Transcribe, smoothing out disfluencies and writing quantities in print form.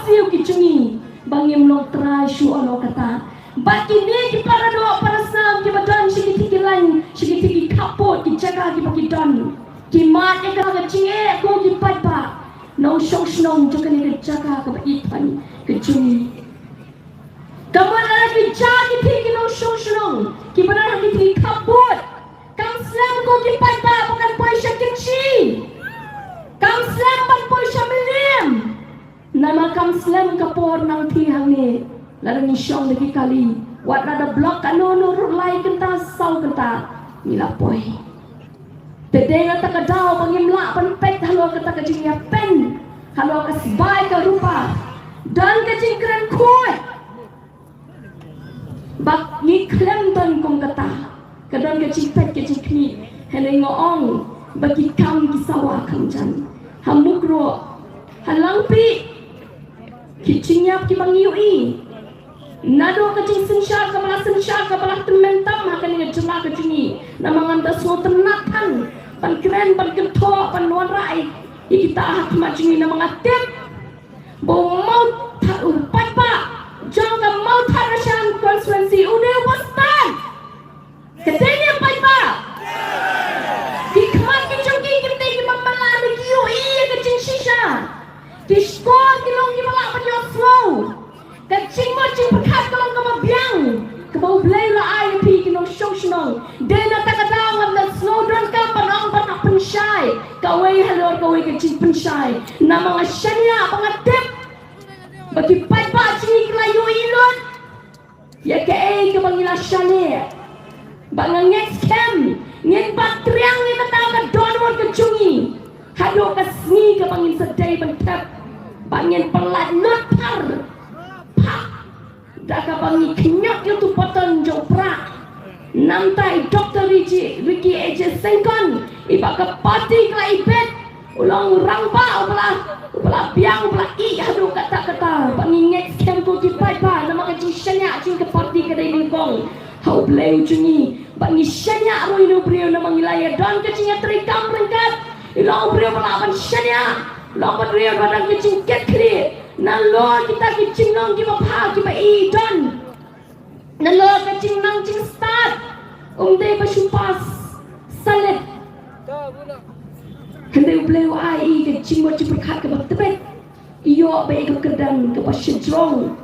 siu kicungi bangim long trashu alo kata baki ni ki para doa para sam ki badan sigi tigilan sigi tigi kapot ki jaga ki baki don ki mat e ka cinge ko ki patpa nong shong snong jokan ni jaga ka itan kicungi kamana ki jaga ki tigi nong shong snong ki badan ki tigi kapot kam slam ko ki patpa bukan paisa kecil kam slam ban paisa miliam nama kam slam kapor nang tihang ni larang isyong lagi kali wat nada blok kanu nur lai kenta sau kenta mila poi tedenga takadau pangimla pan pet halo kata kajingnya pen halo kasbai ka rupa dan kajingkran koi bak ni klem dan kong kata kadang kajing pet kajing kni hele ngoong bagi kam kisawa kamjan hamukro halang pi kicingnya ki bangiui nado kacing sensyar kapalah tementam akan dengan jemak kecini namangan dasno tenatan pan keren pan ketok pan nuan rai kita hak macini namangatip bau mau tak upat pak jangan mau tak rasyam konsuensi udah wastan katanya pak dikmat kicungki kita di mamala begiu iya kacing shisha di skor kilong di malak penyok slow kacing macing berkat kalau kau biang kau belai lah air pi kino show show dena tak ada orang dan slow down kau panang panak pensyai kau halor kau kacing pensyai nama ngasanya pengatip bagi pai cini kelayu ilon ya ke kau panggil asyane bangang next camp ngen batriang ni kata ka donwon kecungi hado kasni kau panggil sedai bentap bangin pelat notar Daka bangi kenyok itu poton jopra namtai Dr. Ricky Eje Sengkon iba ke pati kela ibet ulang rangpa ubelah biang ubelah i aduh kata-kata bangi next camp ko kipai pa nama kecing syanyak cing ke pati kedai lingkong hau belai ujungi bangi syanyak roi no brio nama ngilaya don kecingnya terikam rengkat ilang brio pelaban syanyak lompat brio badang kecing ket kiri nalo kita kicing nong kita pa kita idon nalo kicing nong cing start dei basupas salet hendai bleu ai kicing mo ciperkat ke tebet iyo be ke kedang ke pasjrong